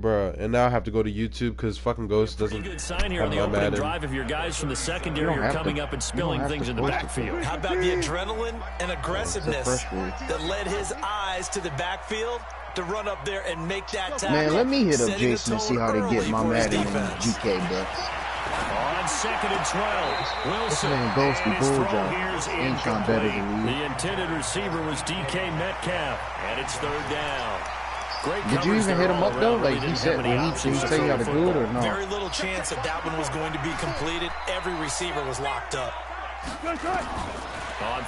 Bruh, and now I have to go to YouTube because fucking Ghost doesn't. Pretty good sign here on the opening drive if your guys from the secondary are coming up and spilling things in the backfield. How about the adrenaline and aggressiveness that led his eyes to the backfield to run up there and make that tackle? Man, let me hit up Jason and see how they get my Madden and GK Bucks. On 2nd and 12, Wilson. Ghost be bulljob. Ain't trying better than me. The intended receiver was DK Metcalf, and it's 3rd down. Did you even hit him up though? Like he said, did he say you got to do it or not? Very little chance that one was going to be completed. Every receiver was locked up. On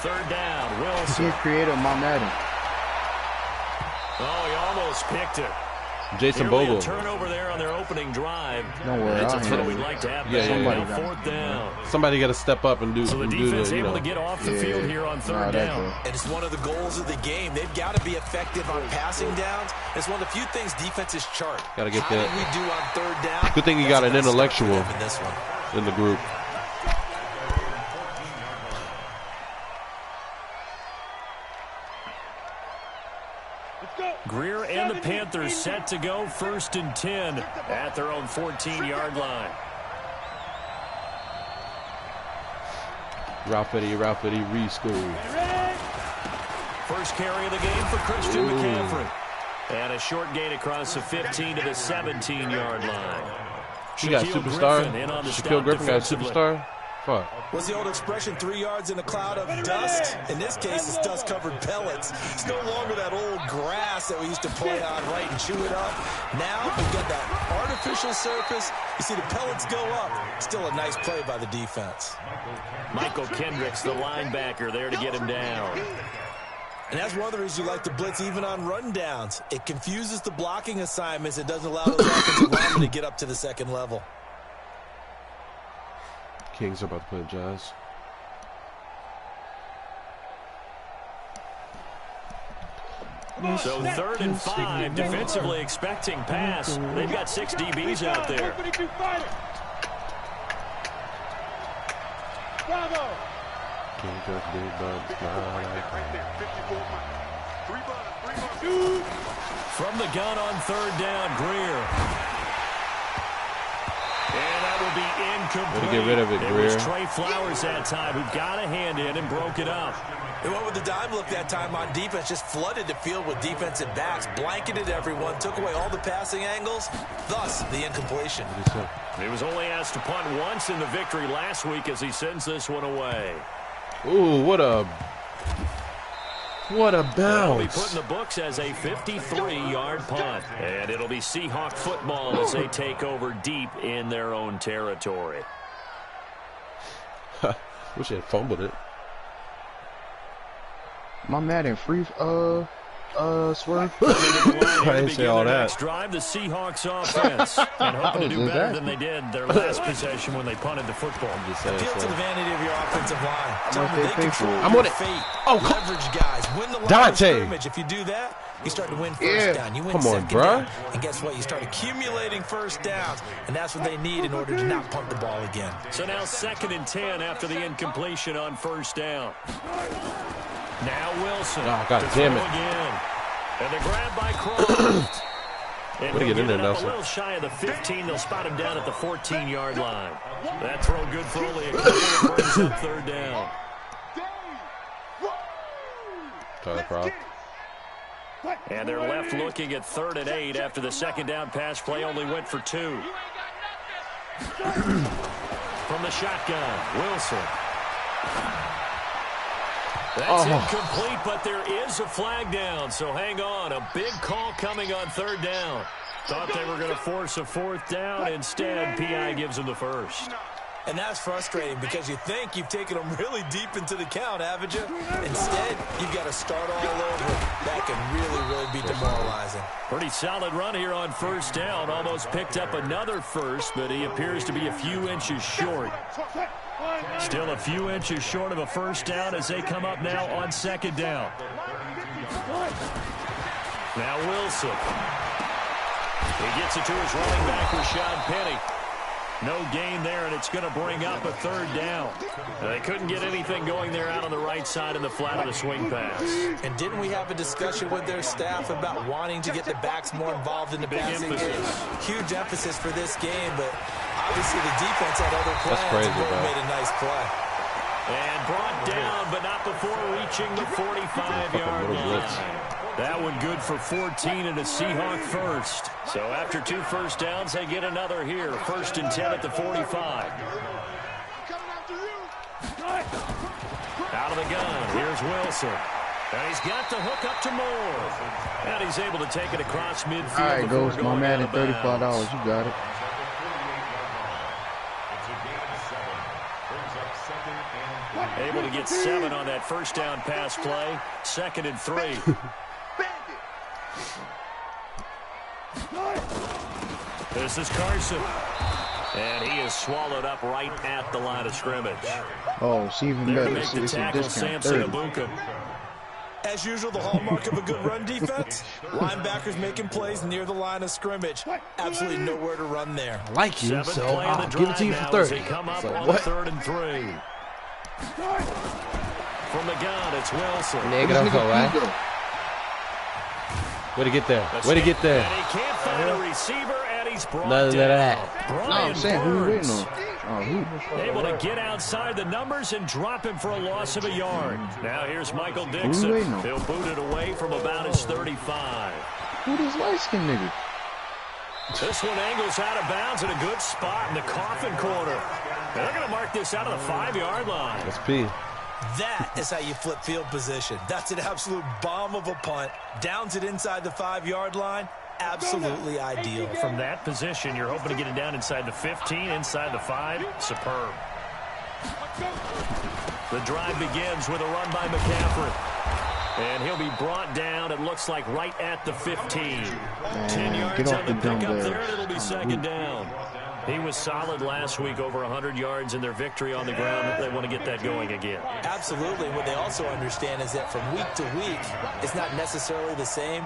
3rd down, Wilson. He's creator of my Madden. Oh, he almost picked it. Jason Bogle. Turnover there on their opening drive. Don't worry, that's a throw we'd like to have. Yeah. 4th down. Somebody got to step up and do. So the defense able to get off the field here on 3rd down. And it's one of the goals of the game. They've got to be effective on passing downs. It's one of the few things defenses chart. Got to get How that. did we do on 3rd down? Good thing you got an intellectual in the group. Greer and the Panthers set to go 1st and 10 at their own 14-yard line. Ralph Eddie, rescore. First carry of the game for Christian McCaffrey. And a short gain across the 15 to the 17-yard line. He got superstar. Shaquille Griffin got superstar. Fuck. What's the old expression, 3 yards in a cloud of dust? In this case, it's dust-covered pellets. It's no longer that old grass that we used to play on, right, and chew it up. Now we've got that artificial surface. You see the pellets go up. Still a nice play by the defense. Michael Kendricks, the linebacker, there to get him down. And that's one of the reasons you like to blitz even on rundowns. It confuses the blocking assignments. It doesn't allow those offensive linemen to get up to the second level. Kings are about to play Jazz. So 3rd and 5, defensively expecting pass. They've got 6 DBs out there. Bravo. From the gun on 3rd down, Greer. And that will be incomplete. Get rid of it, Greer. It was Trey Flowers that time who got a hand in and broke it up. They went with the dime look that time on defense, just flooded the field with defensive backs, blanketed everyone, took away all the passing angles, thus the incompletion. He was only asked to punt once in the victory last week as he sends this one away. Ooh, what a bounce. It'll be put in the books as a 53-yard punt. And it'll be Seahawk football as they take over deep in their own territory. Wish they had fumbled it. My Madden free swerve. I didn't say all that. Next drive, the Seahawks offense, and hoping to do better than they did their last possession when they punted the football. Appeal to the vanity of your offensive line. Tell them they control I'm your on it. fate. Oh, leverage guys. Win the line Dante. of scrimmage. If you do that, you start to win first down. You win Come on, second bruh. down. And guess what? You start accumulating first downs, and that's what they need in order to not punt the ball again. So now 2nd and 10 after the incompletion on 1st down. Now Wilson. Oh, God damn it. Again. And the grab by Croft. And Way to get in there, Nelson. A little shy of the 15. They'll spot him down at the 14-yard line. That throw good for only a couple of brings up 3rd down. Tyler Croft. And they're left looking at 3rd and 8 after the 2nd down pass play only went for 2. From the shotgun, Wilson. That's incomplete, but there is a flag down, so hang on. A big call coming on 3rd down. Thought they were going to force a 4th down. Instead, P.I. gives them the first. And that's frustrating because you think you've taken them really deep into the count, haven't you? Instead, you've got to start all over. That can really be demoralizing. Pretty solid run here on 1st down. Almost picked up another first, but he appears to be a few inches short. Still a few inches short of a 1st down as they come up now on 2nd down. Now Wilson. He gets it to his running back, Rashad Penny. No gain there, and it's going to bring up a third down. They couldn't get anything going there out on the right side in the flat of the swing pass. And didn't we have a discussion with their staff about wanting to get the backs more involved in the passing game? Huge emphasis for this game, but obviously the defense had other plans. That's crazy, and made a nice play. And brought down, but not before reaching the 45-yard line. That one good for 14 and a Seahawk first. So after 2 first downs, they get another here. 1st and 10 at the 45. Out of the gun, here's Wilson. And he's got the hook up to Moore. And he's able to take it across midfield. All right, goes my man at $35. You got it. Able to get 7 on that first down pass play. 2nd and 3. This is Carson. And he is swallowed up right at the line of scrimmage. Oh, it's even better. Make the tackle, Samson Abuka. As usual, the hallmark of a good run defense. Linebackers making plays near the line of scrimmage. Absolutely nowhere to run there. I like you, so I'll give it to you for 30. Come up So on what? 3rd and 3. From the gun, it's Wilson. Negative, right? Way to get there. Way to get there. And he can't find a receiver, and he's brought None of down. that. No, I'm saying, who you waiting on? Able to get outside the numbers and drop him for a loss of a yard. Now here's Michael Dixon. He'll boot it away from about his 35. Who this light-skinned nigga? This one angles out of bounds in a good spot in the coffin corner. And they're going to mark this out of the 5-yard line. That's P. That is how you flip field position. That's an absolute bomb of a punt. Downs it inside the 5-yard line. Absolutely ideal. From that position, you're hoping to get it down inside the 15, inside the 5. Superb. The drive begins with a run by McCaffrey. And he'll be brought down, it looks like, right at the 15. 10 yards on the pickup there, and it'll be 2nd down. He was solid last week, over 100 yards in their victory on the ground. They want to get that going again. Absolutely. What they also understand is that from week to week, it's not necessarily the same,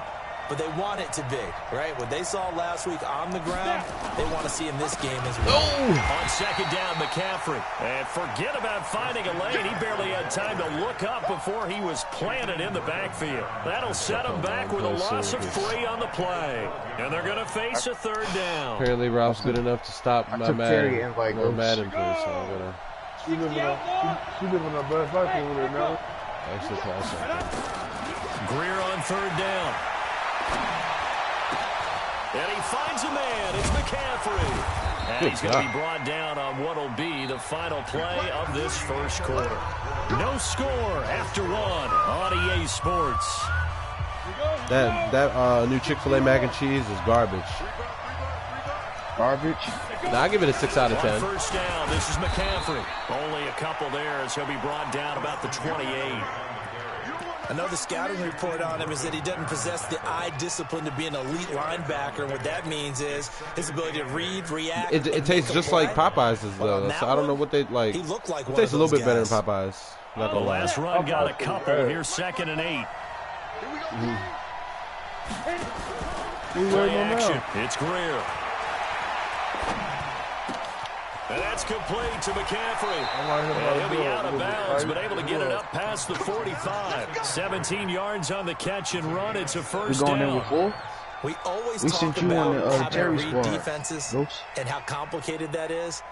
but they want it to be, right? What they saw last week on the ground, they want to see in this game as well. On 2nd down, McCaffrey. And forget about finding a lane. He barely had time to look up before he was planted in the backfield. That'll set him back with a loss of 3 on the play. And they're going to face a 3rd down. Apparently, Ralph's good enough to stop my Madden play, so I'm gonna. She living her best life over there now. Actually, pass that. Greer on 3rd down. And he finds a man. It's McCaffrey. And he's going to be brought down on what will be the final play of this first quarter. No score after 1 on EA Sports. That new Chick-fil-A mac and cheese is garbage. Garbage? Nah, I give it a 6 out of 10. On 1st down, this is McCaffrey. Only a couple there as he'll be brought down about the 28. I know the scouting report on him is that he doesn't possess the eye discipline to be an elite linebacker. And what that means is his ability to read, react. It tastes just like Popeyes, though. So I don't know what they like. He looked like it tastes a little bit better than Popeyes. The last run got a couple. Here's 2nd and 8. Play action. It's Greer. And that's complete to McCaffrey. And he'll be out of bounds, but able to get it up past the 45. 17 yards on the catch and run. It's a 1st down. We always talk about having to read defenses and how complicated that is.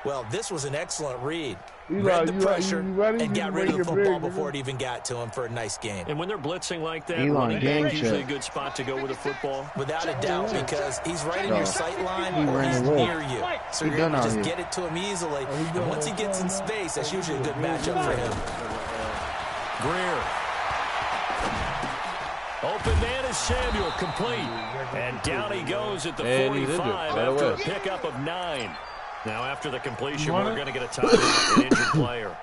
Well, this was an excellent read. Read the pressure and got rid of the football before it even got to him for a nice game. And when they're blitzing like that, running back usually a good spot to go with the football. Without a doubt, because he's right in your sight line or he's near you. So you're able to just get it to him easily. And once he gets in space, that's usually a good matchup for him. Greer. Open man is Samuel, complete. And down he goes at the 45 after a pickup of 9. Now, after the completion, we're going to get a timeout, an injured player.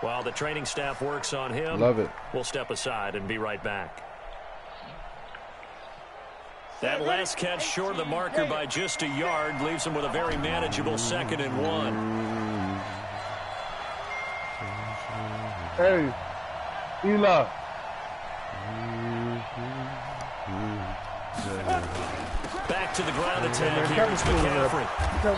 While the training staff works on him, we'll step aside and be right back. That last catch short of the marker by just a yard leaves him with a very manageable 2nd and 1. Hey, Eli. Back to the ground attack here. It's McCaffrey.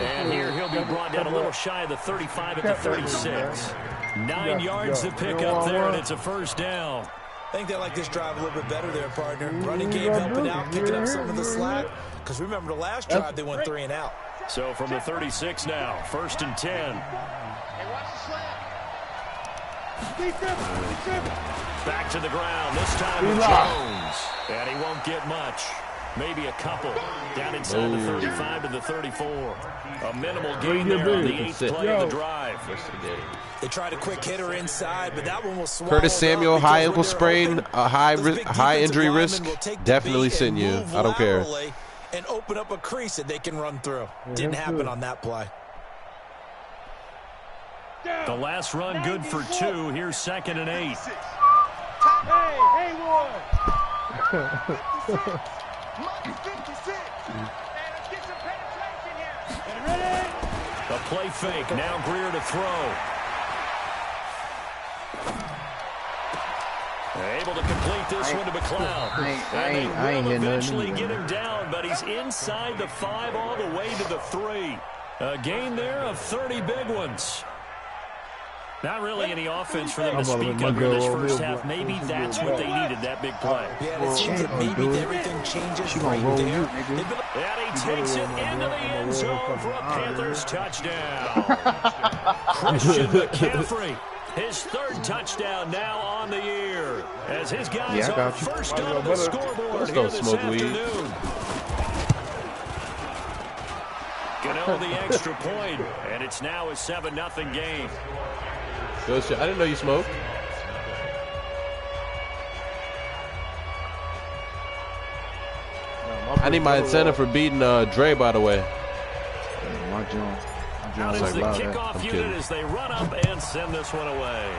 And here he'll be brought down a little shy of the 35 at the 36. 9 yards to pick up there, and it's a first down. I think they like this drive a little bit better there, partner. Running game helping out, picking up some of the slack. Because remember the last drive, they went 3 and out. So from the 36 now, 1st and 10. Back to the ground, this time with Jones. And he won't get much. Maybe a couple. Down inside the 35 to the 34. A minimal gain there on the 8th play of the drive. They tried a quick hitter inside, but that one was swallowed. Curtis Samuel, high ankle sprain, high injury risk. Definitely send you. I don't care. And open up a crease that they can run through. Didn't happen on that play. The last run good for 2. Here's 2nd and 8. Hey, boy. A play fake. Now Greer to throw. Able to complete this one to McLeod. And they will eventually get him down, but he's inside the 5 all the way to the 3. A gain there of 30 big ones. Not really any offense for them to speak of in this first half. Maybe that's what they needed, that big play. Yeah, it seems that maybe everything changes right there. And he takes it into the end zone for a Panthers touchdown. Christian McCaffrey, his 3rd touchdown now on the year. As his guys are first on the scoreboard here this afternoon. Gano the extra point, and it's now a 7-0 game. I didn't know you smoked. I need my incentive for beating Dre, by the way. Out is the kickoff unit as they run up and send this one away.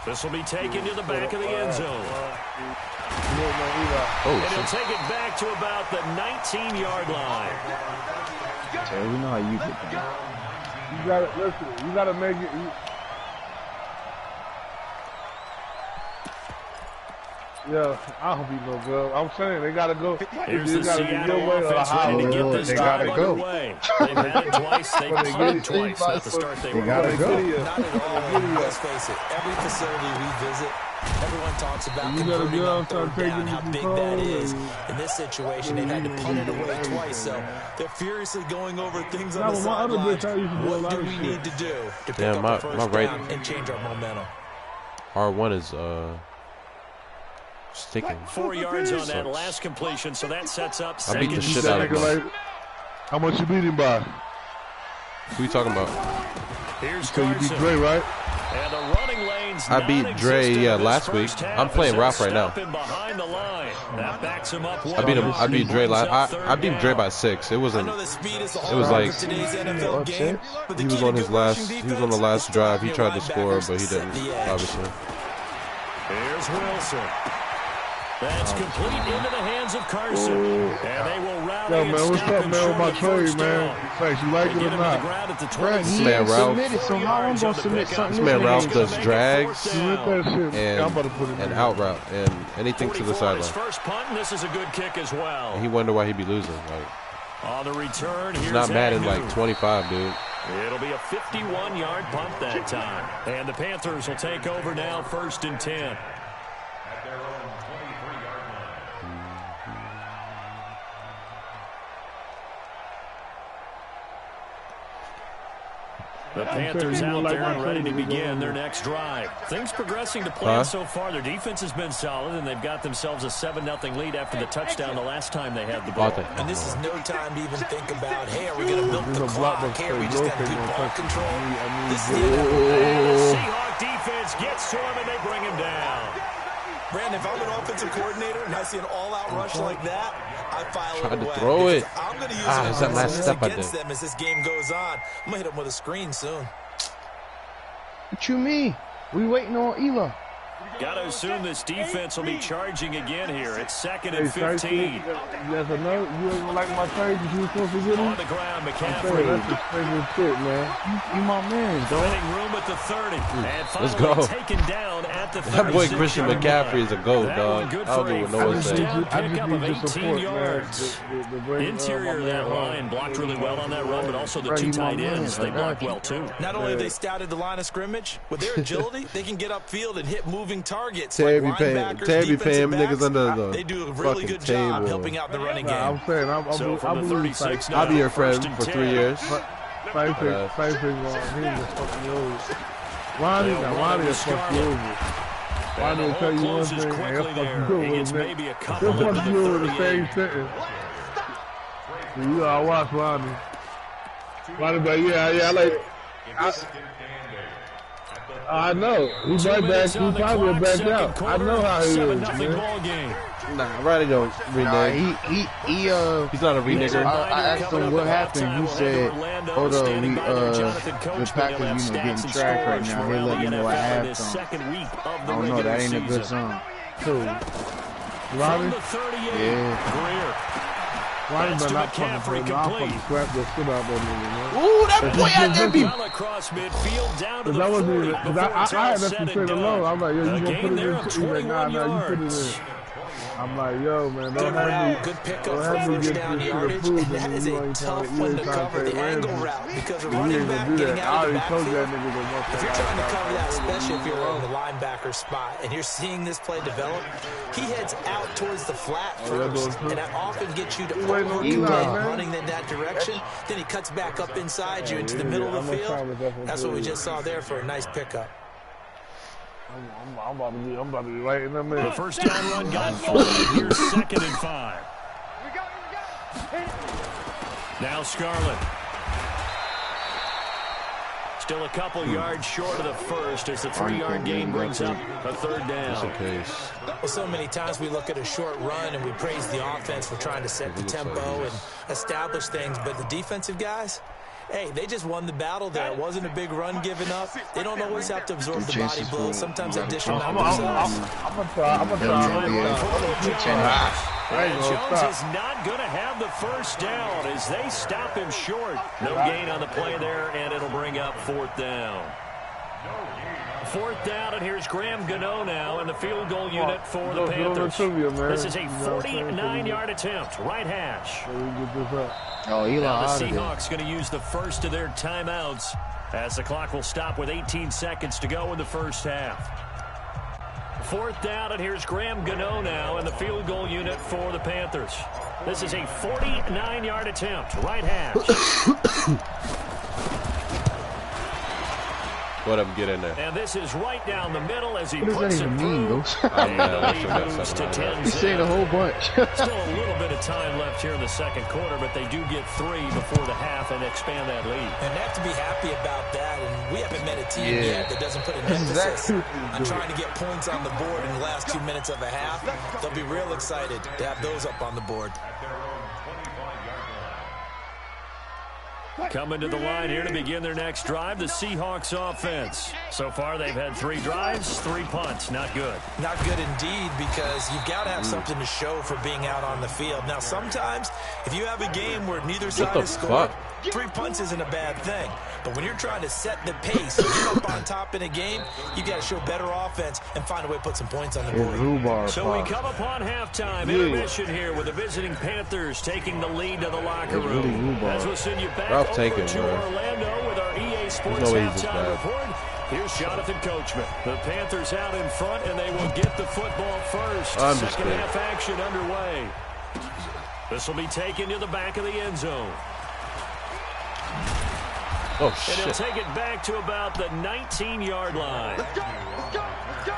This will be taken to the back of the end zone. And he'll take it back to about the 19-yard line. Yeah, we know how you get that. You gotta listen. You gotta make it. Yeah, I hope he no good. I'm saying they gotta go. Here's the Seattle offense ready to get this drive underway. They've had it twice. They've scored twice. Not the start they were gotta go. Not at all. Let's face it. Every facility we visit, everyone talks about converting on 3rd down, how big that is. In this situation, they've had to punt it away twice, so they're furiously going over things on the sidelines. What do we need to do to pick up the first down and change our momentum? R1 is sticking. 4 yards on that last completion, so that sets up 2nd. I beat the shit out of him. How much you beat him by? Who you talking about? Here's So you beat Dre, right? And the running lanes I beat Dre, yeah, last week. I'm playing Ralph right now. Behind the line. That backs him up. I beat him. I beat Dre last. I beat Dre by 6. It wasn't. It was like he was on his last. He was on the last drive. He tried to score, but he didn't. Obviously. Here's Wilson. That's complete into the hands of Carson. And they will rally. Yo, man, what's up, man, with my trade, man? Thanks, you like it or not? This man Ralph. So how I'm gonna submit something? This man Ralph does drags and out route and anything to the sideline. First punt, and this is a good kick as well. And he wonder why he be losing. Like, on the return, he's not mad in like 25, dude. It'll be a 51-yard punt that time. And the Panthers will take over now, 1st and 10. The Panthers out there and ready to begin their next drive. Things progressing to plan so far. Their defense has been solid, and they've got themselves a 7-0 lead after the touchdown the last time they had the ball. And this is no time to even think about, hey, are we going to milk the clock? Hey, are we just got to do ball control? This is the Seahawk defense gets to him, and they bring him down. Brandon, if I'm an offensive coordinator and I see an all-out rush like that, I file it away. Tried to throw it. I'm going to use is that last step against them as this game goes on. I'm going to hit them with a screen soon. What you mean? We waiting on Ela. Got to assume this defense will be charging again here. It's 2nd and 15. Yes or no? You ain't gonna like my trade if you supposed to get him? On the ground, McCaffrey. That's his favorite shit, man. You my man, dog. Running room at the 30. And Let's finally go. taken down at the 36. That boy Christian McCaffrey is a goat, That dog. one good I don't for even a know what to first say. down I pickup just of need the 18 support, yards. man. Interior of that line blocked really well on that run, but also the two tight ends, they blocked well too. Not only have they scouted the line of scrimmage, with their agility, they can get upfield and hit moving targets. Tabby like paying niggas under the they do a really good table. job helping out the running game. I'm saying, I'm So from the 36 now, I'll be your friend 1st and for 3 10. years. Same thing, he just fucking over. Ronnie is fucking over. Ronnie will tell you one thing, and he'll fuck you over with it. He'll fuck you over the same sentence. So you gotta watch Ronnie. Ronnie, but yeah, I like. I know. He might back. He probably will back out. I know how he is, man. Nah, Ronnie don't renege. He's not a renegger. I asked him what happened. He said, hold on, the Packers, getting tracked right now. He'll let me know at halftime. I don't know, that ain't a good sign. Cool. Ronnie? Yeah. Ronnie better not fucking scrap the shit out that nigga, man. Ooh, that boy out there be. Well across midfield down to the I 40 had before that it's all to said say and alone. I'm like, yo, done. you gonna put it there in? of He's like, 21 nah, you put it yards. in. I'm like, yo, man, Good route, good pickup for first down yardage, and that is a tough one to cover, the angle route, because a running back getting out of the backfield, if you're trying to cover that, especially if you're in the linebacker spot, and you're seeing this play develop, he heads out towards the flat first, and that often gets you to running in that direction, then he cuts back up inside you into the middle of the field. That's what we just saw there for a nice pickup. I'm about to be right in the middle. The first down run got forward. Here's 2nd and 5. Now Scarlett. Still a couple yards short of the first as the 3-yard gain brings up a 3rd down. Well, so many times we look at a short run and we praise the offense for trying to set the tempo and establish things, but the defensive guys, hey, they just won the battle there. It wasn't a big run given up. They don't always have to absorb the body blows. Sometimes they dish them out themselves. I'm going to try. Jones is not going to have the first down as they stop him short. No gain on the play there, and it'll bring up 4th down. 4th down, and here's Graham Gano now in the field goal unit for the Panthers. This is a 49-yard attempt, right hash. Oh, Eli now the out of there. Seahawks going to use the first of their timeouts as the clock will stop with 18 seconds to go in the first half. 4th down, and here's Graham Gano now in the field goal unit for the Panthers. This is a 49-yard attempt, right hash. Let him get in there. And this is right down the middle as he What does puts that it even through. mean, though? And the lead moves to 10. He's saying a whole bunch. Still a little bit of time left here in the second quarter, but they do get 3 before the half and expand that lead. And they have to be happy about that. And we haven't met a team yet that doesn't put an emphasis on trying to get points on the board in the last 2 minutes of a half. They'll be real excited to have those up on the board. Coming to the line here to begin their next drive, the Seahawks offense. So far, they've had 3 drives, 3 punts. Not good. Not good indeed, because you've got to have something to show for being out on the field. Now, sometimes, if you have a game where neither side has scored, 3 punts isn't a bad thing. But when you're trying to set the pace and get up on top in a game, you've got to show better offense and find a way to put some points on the board. So we come upon halftime intermission here with the visiting Panthers taking the lead to the locker room. As we'll send you back over to Orlando with our EA Sports halftime report. Here's Jonathan Coachman. The Panthers out in front, and they will get the football first. Second half action underway. This will be taken to the back of the end zone. Oh, shit. And he'll take it back to about the 19-yard line. Let's go, let's go, let's go.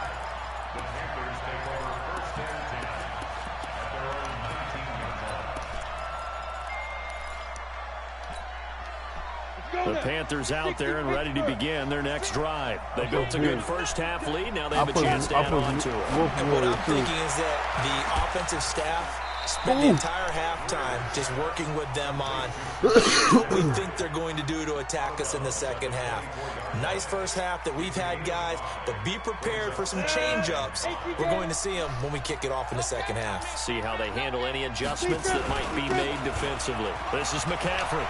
The Panthers out there and ready to begin their next drive. They built a good first half lead. Now they have a chance to add on to it. And what I'm thinking is that the offensive staff Spent the entire halftime just working with them on what we think they're going to do to attack us in the second half. Nice first half that we've had, guys, but be prepared for some change-ups. We're going to see them when we kick it off in the second half. See how they handle any adjustments that might be made defensively. This is McCaffrey.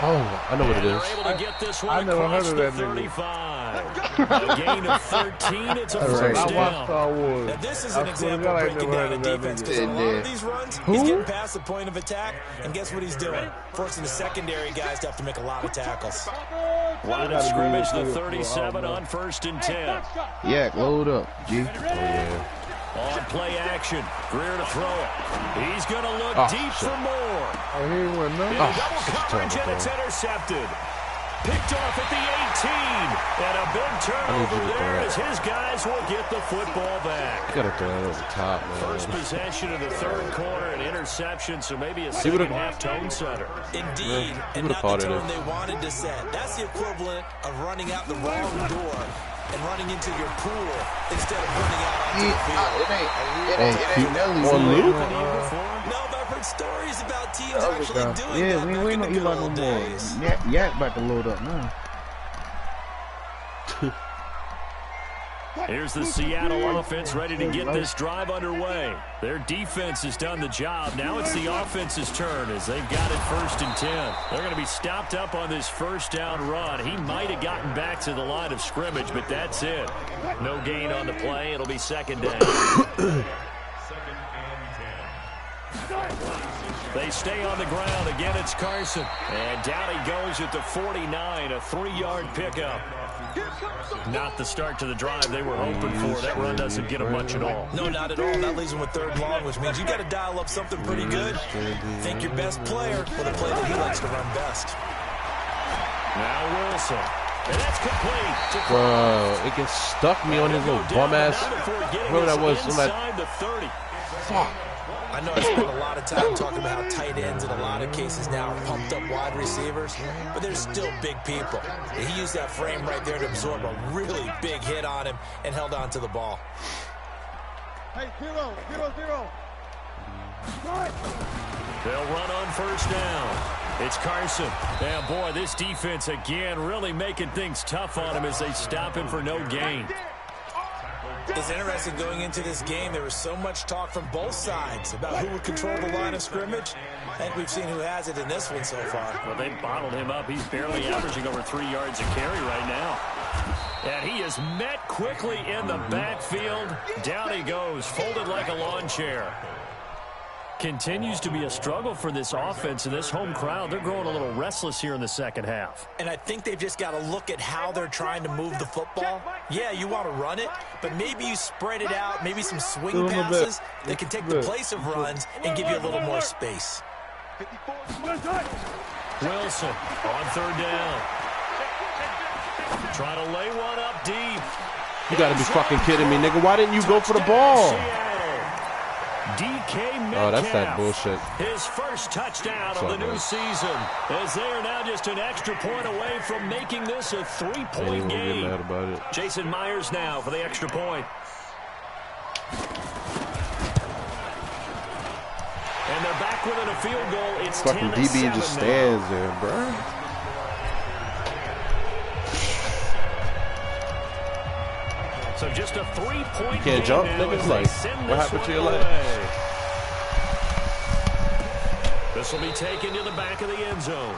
Oh, I know what it is. Able to get this one I never heard of that 35. A gain of 13. It's a first I down. watched Star Wars. Now, this is an example of breaking down a defense, because a lot of these runs, he's getting past the point of attack, and guess what he's doing? Forcing the secondary guys to have to make a lot of tackles. Line of scrimmage, the 37 on 1st and 10. Yeah, load up, G. Oh, yeah. On play action, Greer to throw it. He's going to look deep for more. Oh, he ain't went nothing. Double coverage, and it's intercepted. Picked off at the 18. And a big turnover there as his guys will get the football back. You gotta throw that over the top, man. First possession of the third quarter, an interception, so maybe a second half tone setter. Indeed, and not the tone they wanted to set. That's the equivalent of running out the wrong door and running into your pool instead of running out onto the field. It ain't Nelly. On Luke? No, but I've heard stories about teams actually doing Yeah, that we back in ain't the no good Eli no old more. days. Yak about to load up now. Here's the Seattle offense ready to get this drive underway. Their defense has done the job. Now it's the offense's turn as they've got it 1st and 10. They're going to be stopped up on this first down run. He might have gotten back to the line of scrimmage, but that's it. No gain on the play. It'll be 2nd down. They stay on the ground. Again, it's Carson. And down he goes at the 49, a 3-yard pickup. Not the start to the drive they were hoping for. That run doesn't get them much at all. No, not at all. That leaves them with 3rd long, which means you got to dial up something pretty good. Think your best player with a play that he likes to run best. Now Wilson. And that's complete. Bro, it gets stuck me on his little bum ass. Whoever that was, inside the 30. Fuck. I know I spent a lot of time talking about how tight ends in a lot of cases now are pumped up wide receivers, but they're still big people. And he used that frame right there to absorb a really big hit on him and held on to the ball. Hey, 0, 0, 0. They'll run on 1st down. It's Carson. And boy, this defense again really making things tough on him as they stop him for no gain. It's interesting going into this game. There was so much talk from both sides about who would control the line of scrimmage. I think we've seen who has it in this one so far. Well, they bottled him up. He's barely averaging over 3 yards a carry right now. And he is met quickly in the backfield. Down he goes, folded like a lawn chair. Continues to be a struggle for this offense and this home crowd. They're growing a little restless here in the second half. And I think they've just got to look at how they're trying to move the football. Yeah, you want to run it, but maybe you spread it out, maybe some swing passes that can take the place of runs and give you a little more space. Wilson on 3rd down. Trying to lay one up deep. You got to be fucking kidding me, nigga. Why didn't you go for the ball? DK Metcalf, oh, that's that bullshit. His first touchdown of the new season, as they are now just an extra point away from making this a 3-point game. Mad about it. Jason Myers now for the extra point. And they're back within a field goal. It's fucking DB just stands there, bro. So just a 3-point You can't jump, niggas. Like, what happened to your leg? This will be taken to the back of the end zone.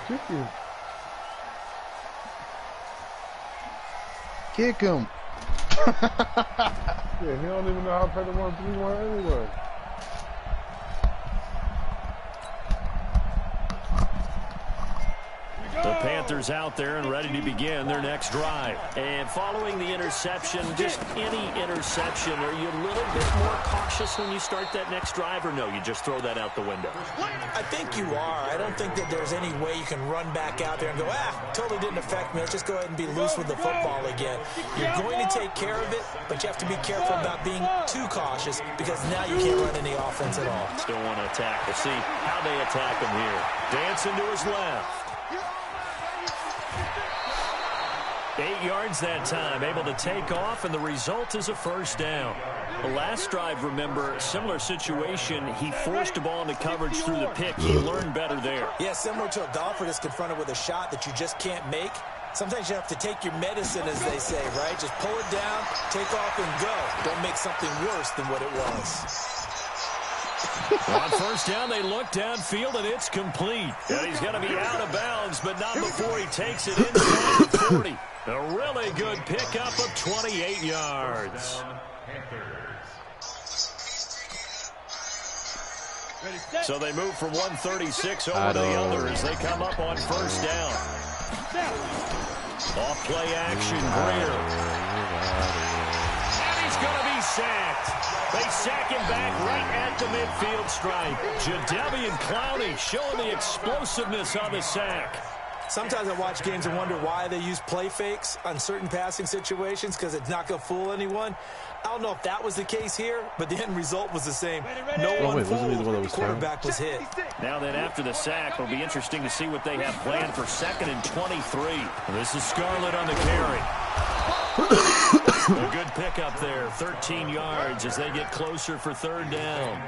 Kick him. Yeah, he don't even know how to play the 1-3-1 anyway. The Panthers out there and ready to begin their next drive. And following the interception, just any interception, are you a little bit more cautious when you start that next drive, or no, you just throw that out the window? I think you are. I don't think that there's any way you can run back out there and go, totally didn't affect me. Let's just go ahead and be loose with the football again. You're going to take care of it, but you have to be careful about being too cautious because now you can't run any offense at all. Still want to attack. We'll see how they attack him here. Dancing to his left. 8 yards that time, able to take off, and the result is a first down. The last drive, remember, similar situation. He forced the ball into coverage through the pick. He learned better there. Yeah, similar to a golfer that's confronted with a shot that you just can't make. Sometimes you have to take your medicine, as they say, right? Just pull it down, take off, and go. Don't make something worse than what it was. On first down, they look downfield, and it's complete. And he's going to be out of bounds, but not before he takes it inside the 40. A really good pickup of 28 yards. So they move from 136 over to the other as they come up on first down. Off play action, Greer. And he's going to be sacked. They sack him back right at the midfield stripe. Jadeveon Clowney showing the explosiveness on the sack. Sometimes I watch games and wonder why they use play fakes on certain passing situations, because it's not going to fool anyone. I don't know if that was the case here, but the end result was the same. No one fooled. The quarterback was hit. Now then, after the sack, it'll be interesting to see what they have planned for 2nd and 23. This is Scarlett on the carry. A good pickup there, 13 yards as they get closer for 3rd down.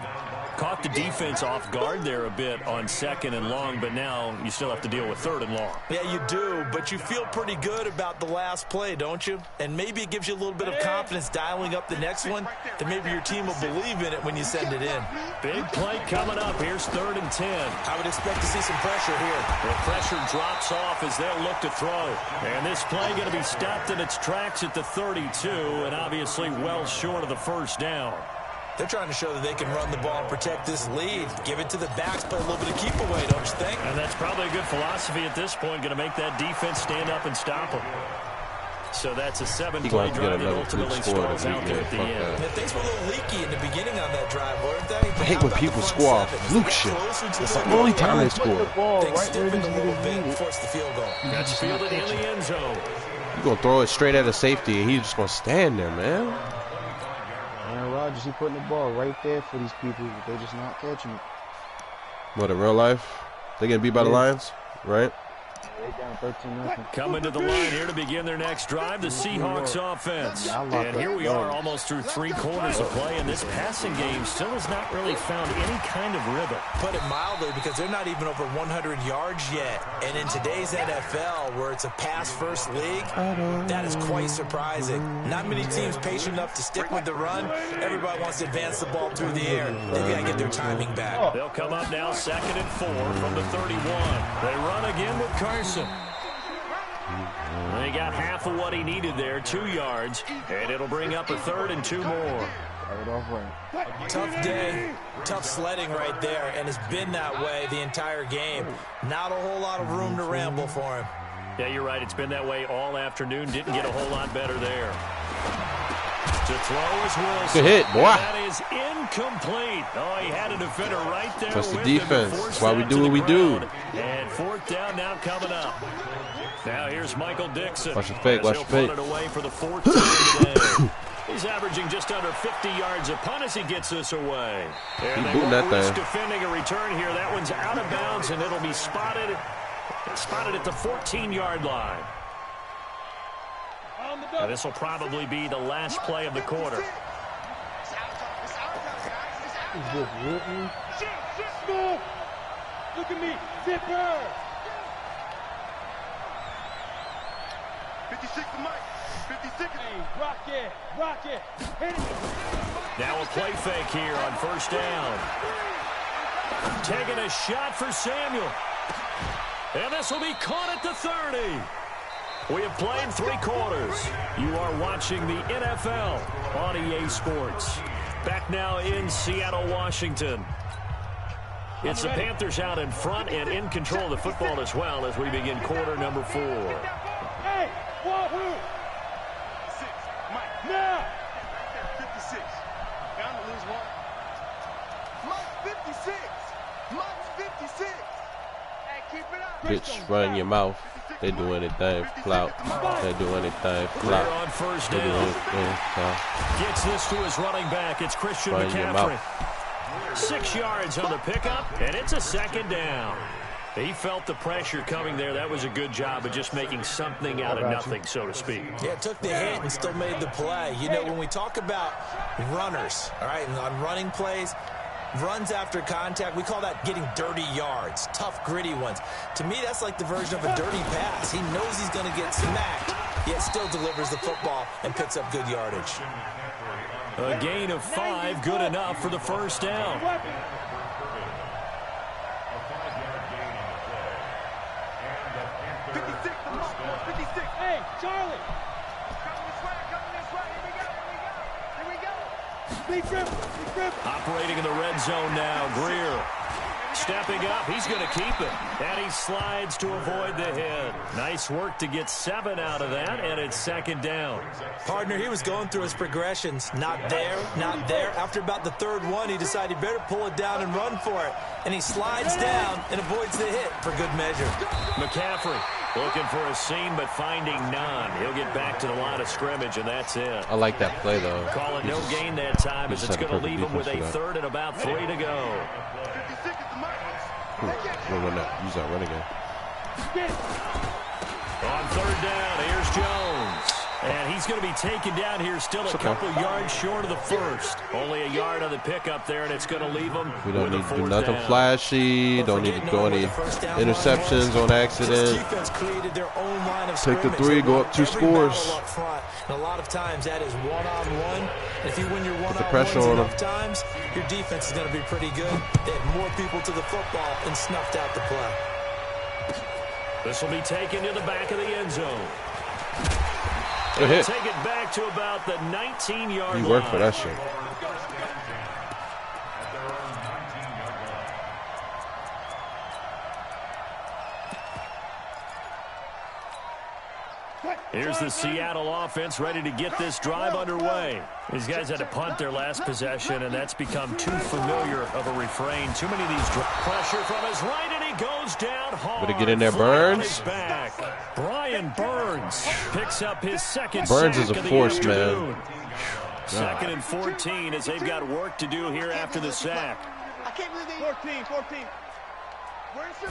Caught the defense off guard there a bit on 2nd and long, but now you still have to deal with 3rd and long. Yeah, you do, but you feel pretty good about the last play, don't you? And maybe it gives you a little bit of confidence dialing up the next one, that maybe your team will believe in it when you send it in. Big play coming up. Here's 3rd and 10. I would expect to see some pressure here. The pressure drops off as they'll look to throw. And this play going to be stopped in its tracks at the 32, and obviously well short of the first down. They're trying to show that they can run the ball and protect this lead. Give it to the backs, play a little bit of keep away, don't you think? And that's probably a good philosophy at this point, going to make that defense stand up and stop them. So that's a 7-play drive that ultimately stalls out there at the end. Yeah, things were a little leaky in the beginning on that drive, weren't they? I hate when people score off Luke shit. It's the only time they score. Things stiffened a little bit and forced the field goal. That's fielded in the end zone. You're going to throw it straight at a safety, and he's just going to stand there, man. Aaron Rodgers, he putting the ball right there for these people, but they're just not catching it. What, in real life? They getting beat by the Lions, right? Down 13-0. Coming to the line here to begin their next drive, the Seahawks offense. And here we are almost through 3 quarters of play, and this passing game still has not really found any kind of rhythm. Put it mildly, because they're not even over 100 yards yet. And in today's NFL, where it's a pass-first league, that is quite surprising. Not many teams patient enough to stick with the run. Everybody wants to advance the ball through the air. They've got to get their timing back. They'll come up now 2nd and 4 from the 31. They run again with Carson. They got half of what he needed there, 2 yards, and it'll bring up a 3rd and 2 more. Tough day, tough sledding right there, and it's been that way the entire game. Not a whole lot of room to ramble for him. Yeah, you're right. It's been that way all afternoon. Didn't get a whole lot better there. To throw is Wilson. Good hit, boy. That is incomplete. Oh, he had a defender right there. That's the with defense. him. That's why we do what we do. And 4th down now coming up. Now here's Michael Dixon. Watch your fake, watch your fake. He'll punt it away for the 4th time today. He's averaging just under 50 yards a punt as he gets this away. And they won't risk defending a return here. That one's out of bounds, and it'll be spotted at the 14-yard line. Now, this will probably be the last play of the quarter. Look at me, zipper. 56 to Mike. 56. Hey, rock it. Hit it. Now a play fake here on 1st down. Taking a shot for Samuel. And this will be caught at the 30. We have played 3 quarters. You are watching the NFL on EA Sports. Back now in Seattle, Washington. It's the Panthers out in front and in control of the football as well as we begin quarter number 4. Hey, Wahoo! 6, Mike. Now! 56. Bound to lose 1. Mike 56. Mike's 56. Hey, keep it up. Bitch, run your mouth. They do anything, clout. They do anything, clout. On 1st down. Gets this to his running back. It's Christian McCaffrey. 6 yards on the pickup, and it's a 2nd down. He felt the pressure coming there. That was a good job of just making something out of nothing, so to speak. Yeah, took the hit and still made the play. You know, when we talk about runners, all right, and on running plays, runs after contact, we call that getting dirty yards, tough, gritty ones. To me, that's like the version of a dirty pass. He knows he's going to get smacked, yet still delivers the football and picks up good yardage. A gain of 5, good enough for the first down. Hey, Charlie! Coming this way, here we go! Big grip! Operating in the red zone now, Greer. Stepping up, he's going to keep it. And he slides to avoid the hit. Nice work to get 7 out of that, and it's second down. Partner, he was going through his progressions. Not there, not there. After about the third one, he decided he better pull it down and run for it. And he slides down and avoids the hit for good measure. McCaffrey looking for a seam, but finding none. He'll get back to the line of scrimmage, and that's it. I like that play, though. Call it no gain that time, as it's going to leave him with a third and about 3 to go. Run that. Use that run again. On third down, here's Jones. And he's going to be taken down here, still a couple yards short of the first. Only a yard on the pickup there, and it's going to leave him We don't need to do down. nothing flashy. Don't need to do any interceptions on accident. Take the 3, go up 2 scores. And a lot of times that is one-on-one. And if you win your pressure one-on-ones on enough times, your defense is going to be pretty good. They have more people to the football and snuffed out the play. This will be taken to the back of the end zone. Good hit. Take it back to about the 19-yard line. You work for that shit. Here's the Seattle offense ready to get this drive underway. These guys had to punt their last possession, and that's become too familiar of a refrain. Too many of these pressure from his right, and he goes down hard. Better get in there, Burns. Brian Burns picks up his second Burns sack is a of the force, afternoon. man. Second and 14 as they've got work to do here after the sack. I can't believe they 14. Where's the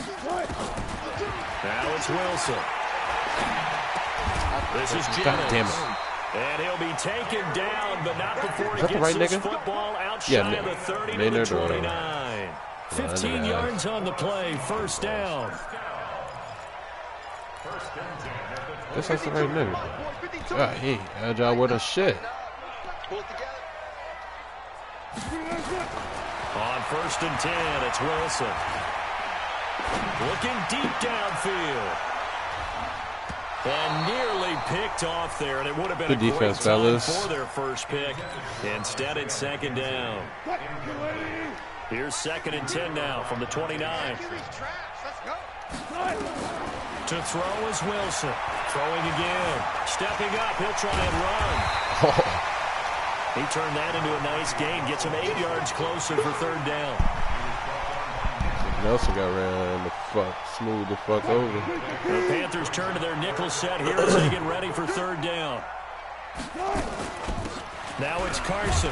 Now it's Wilson. This is Jennings. God damn it. And he'll be taken down, but not before he gets right, this nigga? football outside of the 30 to the Maynard or 29. 15 yards on the play, first down. Guess that's the right nigga. God, he agile with a shit. On first and 10, it's Wilson. Looking deep downfield. And nearly picked off there, and it would have been Good a defense, great time fellas. for their first pick. Instead, it's second down. Here's second and 10 now from the 29. To throw is Wilson. Throwing again. Stepping up, he'll try and run. He turned that into a nice gain. Gets him 8 yards closer for third down. Nelson got ran the fuck, smooth the fuck over. The Panthers turn to their nickel set here as they get ready for third down. Now it's Carson.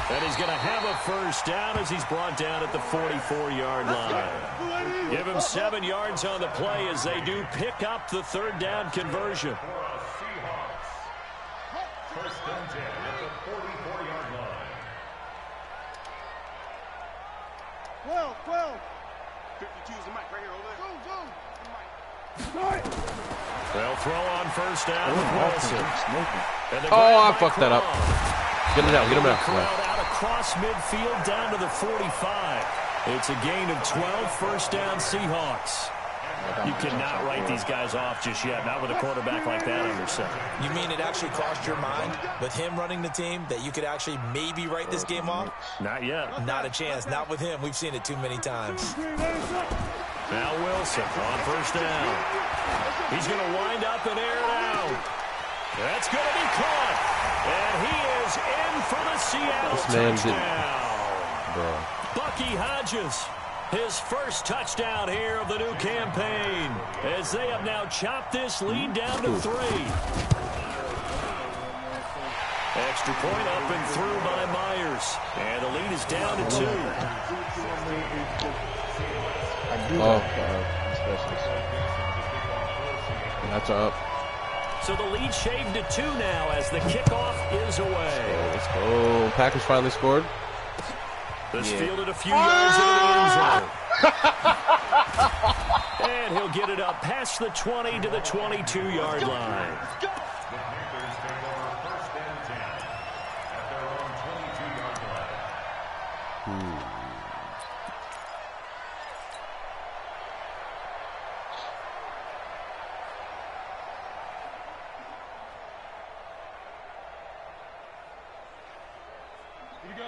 And he's going to have a first down as he's brought down at the 44-yard line. Give him 7 yards on the play as they do pick up the third down conversion. First and 10 at the 44-yard line. 12. 52 is the mic right here, over there. Zoom. They'll throw on first down with Wilson. Oh, I fucked that up. Get him out, get him out. Crowd out across midfield down to the 45. It's a gain of 12, first down Seahawks. You cannot write these guys off just yet, not with a quarterback like that under center. You mean it actually crossed your mind with him running the team that you could actually maybe write this game off? Not yet. Not a chance. Not with him. We've seen it too many times. Now Wilson on first down. He's going to wind up and air it out. That's going to be caught. And he is in for the Seattle touchdown. Bro. Bucky Hodges, his first touchdown here of the new campaign, as they have now chopped this lead down to 3. Extra point up and through by Myers. And the lead is down to 2. I do like specials. That's up. So the lead shaved to 2 now as the kickoff is away. Let's go. Packers finally scored. This fielded a few yards into the end zone. And he'll get it up past the 20 to the 22-yard line.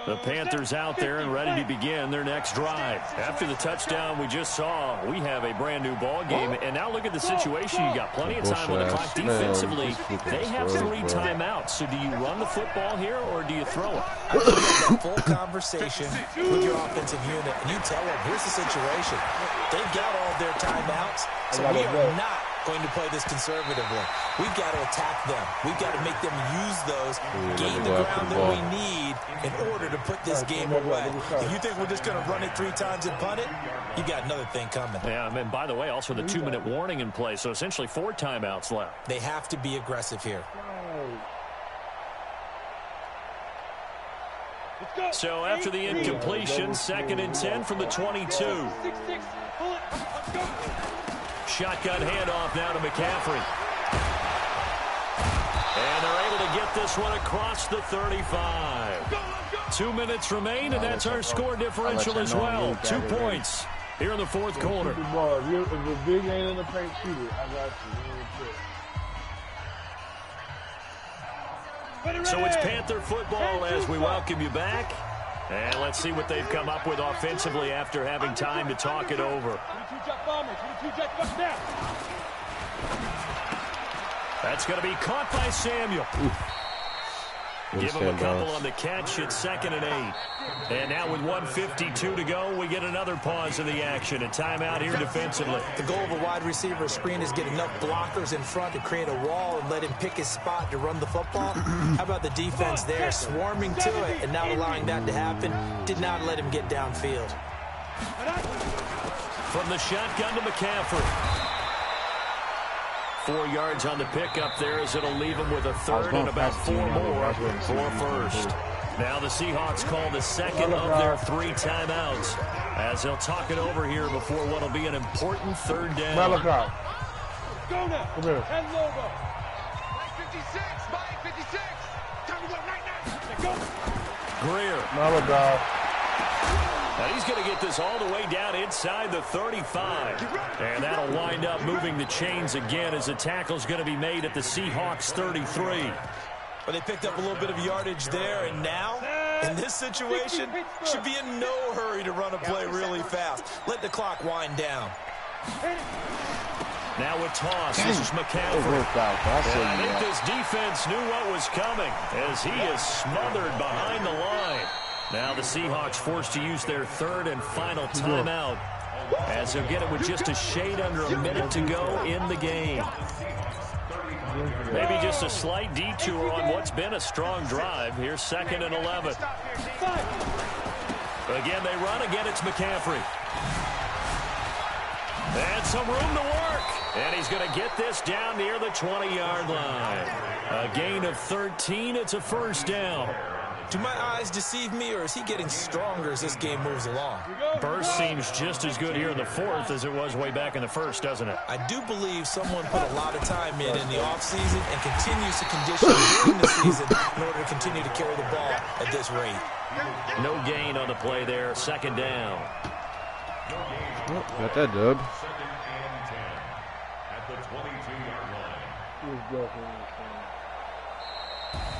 The Panthers out there and ready to begin their next drive. After the touchdown we just saw, we have a brand new ball game. And now look at the situation. You got plenty of time on the clock defensively. They have 3 timeouts. So do you run the football here or do you throw it? I think you have a full conversation with your offensive unit, and you tell them, here's the situation. They've got all their timeouts, so we are not going to play this conservatively. We've got to attack them. We've got to make them use those, gain the ground that we need in order to put this game away. If you think we're just going to run it 3 times and punt it, you got another thing coming. Yeah, and by the way, also the 2-minute warning in play, so essentially 4 timeouts left. They have to be aggressive here. So after the incompletion, 2nd and 10 from the 22. Shotgun handoff now to McCaffrey. And they're able to get this one across the 35. 2 minutes remain, and that's our score differential as well. 2 points here in the 4th quarter. If the big ain't in the paint, shoot it. I got you. So it's Panther football as we welcome you back. And let's see what they've come up with offensively after having time to talk it over. That's going to be caught by Samuel. Give him a couple on the catch at 2nd and 8. And now with 1:52 to go, we get another pause of the action. A timeout here defensively. The goal of a wide receiver screen is get enough blockers in front to create a wall and let him pick his spot to run the football. How about the defense there, swarming to it and not allowing that to happen? Did not let him get downfield. From the shotgun to McCaffrey. 4 yards on the pickup there as it'll leave him with a 3rd and about 4 more for first. Now the Seahawks call the 2nd of their 3 timeouts as they'll talk it over here before what will be an important 3rd down. Malachi. Go now. Come here. And Lobo. 56, Mike 56. Time to go right now. Go. Greer. Malachi. And he's going to get this all the way down inside the 35. And that'll wind up moving the chains again as the tackle's going to be made at the Seahawks 33. But they picked up a little bit of yardage there, and now, in this situation, should be in no hurry to run a play really fast. Let the clock wind down. Now with toss, this is McCaffrey. I think this defense knew what was coming as he is smothered behind the line. Now the Seahawks forced to use their 3rd and final timeout as they'll get it with just a shade under a minute to go in the game. Maybe just a slight detour on what's been a strong drive. Here's 2nd and 11. Again, they run. Again, it's McCaffrey. And some room to work. And he's going to get this down near the 20-yard line. A gain of 13. It's a 1st down. Do my eyes deceive me, or is he getting stronger as this game moves along? Burst seems just as good here in the 4th as it was way back in the 1st, doesn't it? I do believe someone put a lot of time in the offseason and continues to condition during the season in order to continue to carry the ball at this rate. No gain on the play there. 2nd down. Got that dub. At the 22-yard line.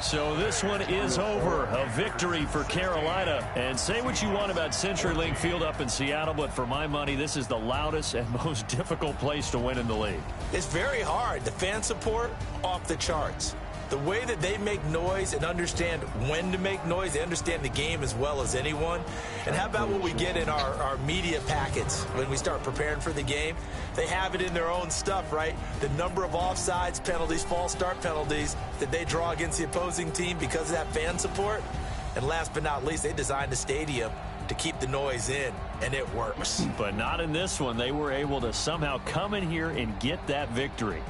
So this one is over. A victory for Carolina. And say what you want about CenturyLink Field up in Seattle, but for my money, this is the loudest and most difficult place to win in the league. It's very hard. The fan support, off the charts. The way that they make noise and understand when to make noise, they understand the game as well as anyone. And how about what we get in our media packets when we start preparing for the game? They have it in their own stuff, right? The number of offsides penalties, false start penalties that they draw against the opposing team because of that fan support. And last but not least, they designed the stadium to keep the noise in. and it works. But not in this one. They were able to somehow come in here and get that victory.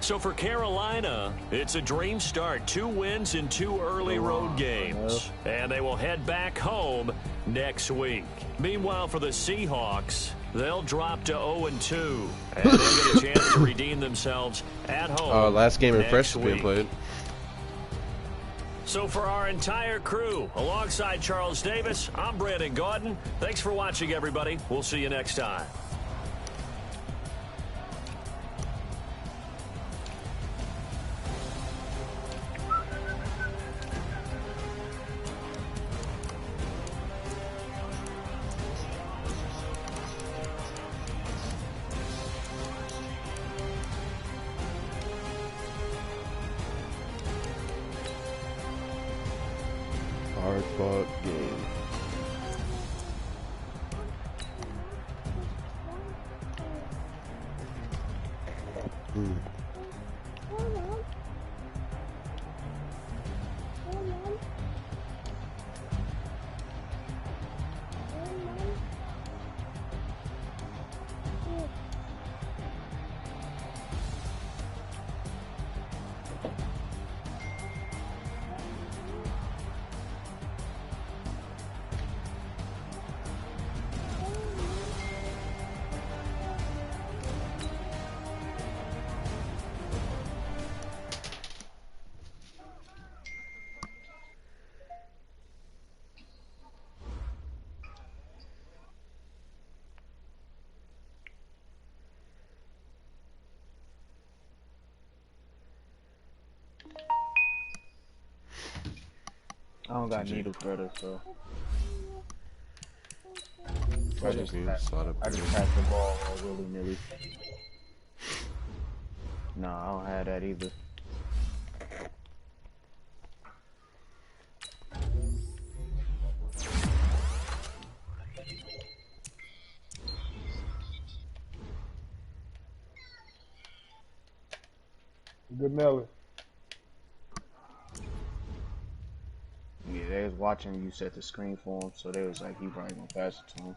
So for Carolina, it's a dream start. 2 wins in 2 early road games. And they will head back home next week. Meanwhile, for the Seahawks, they'll drop to 0-2. And they'll get a chance to redeem themselves at home. Last game in fresh being played. So for our entire crew, alongside Charles Davis, I'm Brandon Gaudin. Thanks for watching, everybody. We'll see you next time. Hard fought game. I don't got needle cutter, so I just pass the ball all willy-nilly. Nah, I don't have that either. Good Nelly. Yeah, they was watching you set the screen for him, so they was like, he probably gonna pass it to him.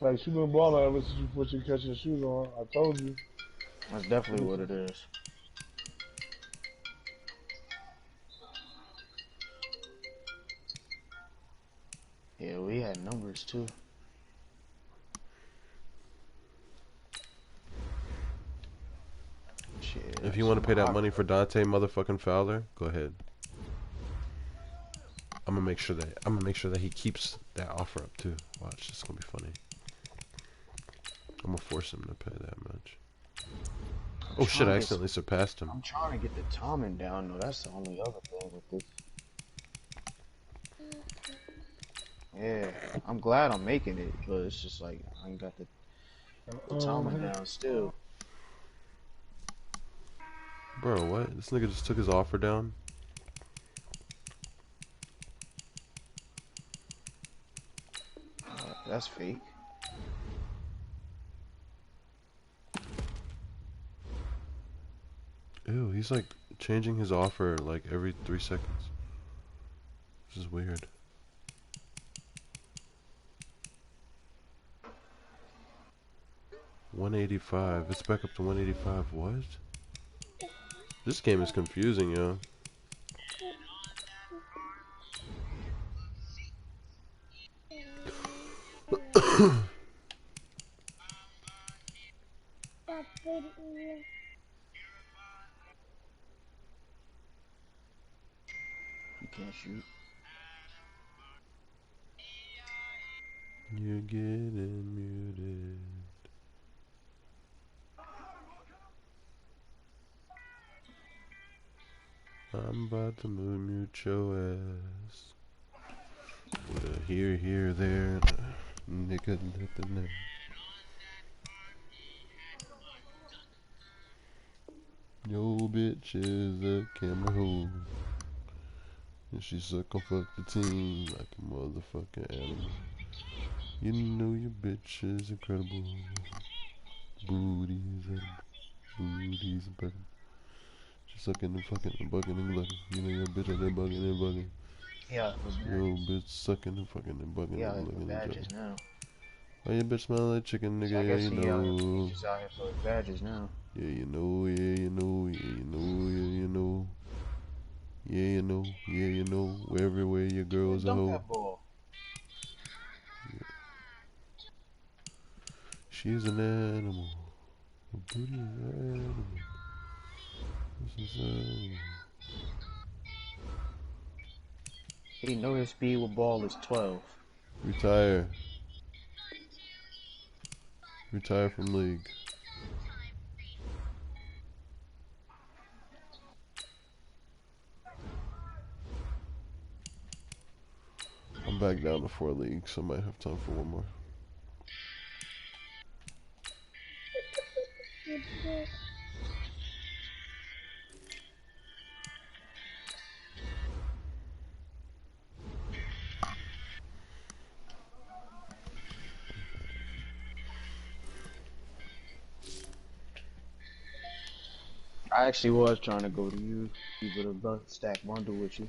Like, she been balling ever since you put your catching shoes on. I told you. That's definitely what it is. Yeah, we had numbers too. Shit, If you want to pay that money for Dante motherfucking Fowler, go ahead. I'm gonna make sure that he keeps that offer up too. Watch, it's gonna be funny. I'm gonna force him to pay that much. Oh shit, I accidentally surpassed him. I'm trying to get the timing down though. That's the only other thing with this. Yeah, I'm glad I'm making it, but it's just like I ain't got the timing down still. Bro, what? This nigga just took his offer down? That's fake. Ew, he's like changing his offer like every 3 seconds. This is weird. $185. It's back up to 185. What? This game is confusing, yo. You can't shoot. You're getting muted. I'm about to mute your ass. With a here, there, nigga, nothing. Yo, bitch is a camera hole. And she suck and fuck the team like a motherfucking animal. You know your bitch is incredible. Booty's a bugging. She sucking and fucking and bugging and glugging. You know your bitch is bugging and bugging. Yeah. Yo, bitch sucking and fucking and bugging Yeah, and like glugging. badges now. Oh, your bitch smell like chicken, nigga. Yeah, you know. She's out here for badges now. Yeah, you know. Yeah, you know. Yeah, you know. Yeah, you know. Yeah, you know. Yeah, you know. Everywhere your girl's a hoe. Yeah. She's an animal. Her booty is an animal. This is animal. He know his speed with ball is 12. Retire. Retire from league. I'm back down to 4 leagues, so I might have time for one more. I actually was trying to go to you, keep it a stack bundle with you.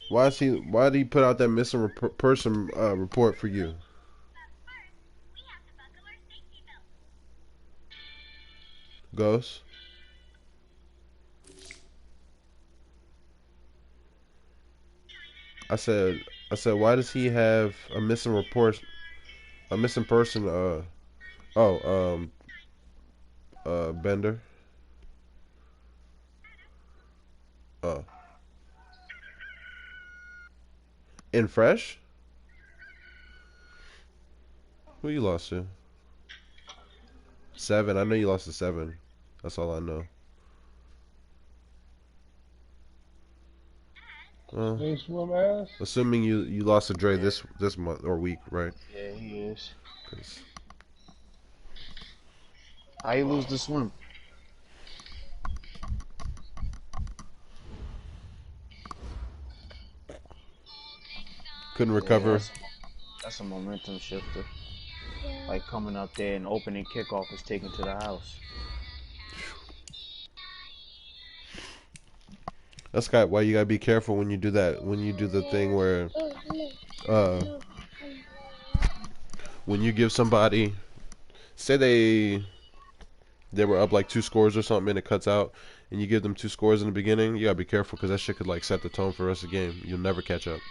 Why did he put out that missing person report for you? Ghost? I said, why does he have a missing person, Bender? In Fresh? Who you lost to? 7. I know you lost to 7. That's all I know. Assuming you lost to Dre this month or week, right? Yeah, he is. 'Cause how you lose the swim? couldn't recover. That's a momentum shifter. Like coming up there and opening kickoff is taken to the house. That's why you gotta be careful when you do that. When you do the thing where, when you give somebody, say they were up like 2 scores or something and it cuts out, and you give them 2 scores in the beginning, you gotta be careful because that shit could like set the tone for the rest of the game. You'll never catch up.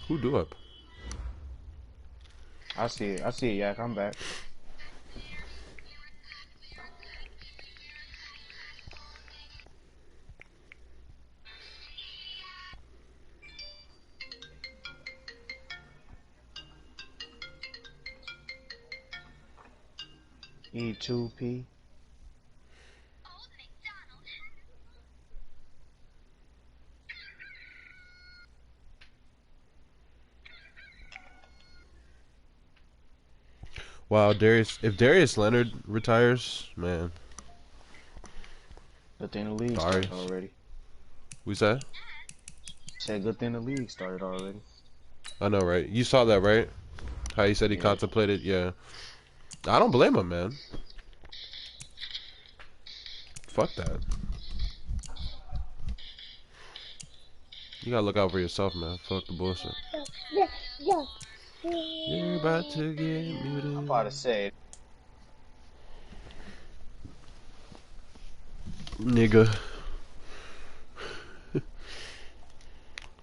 Who do up? I see it, Yak. I'm back. E2P. Wow, if Darius Leonard retires, man. Good thing the league started already. Who's that? Said good thing the league started already. I know, right? You saw that, right? How he said he contemplated, yeah. I don't blame him, man. Fuck that. You gotta look out for yourself, man. Fuck the bullshit. You're about to get muted. I'm about to say it. Nigga.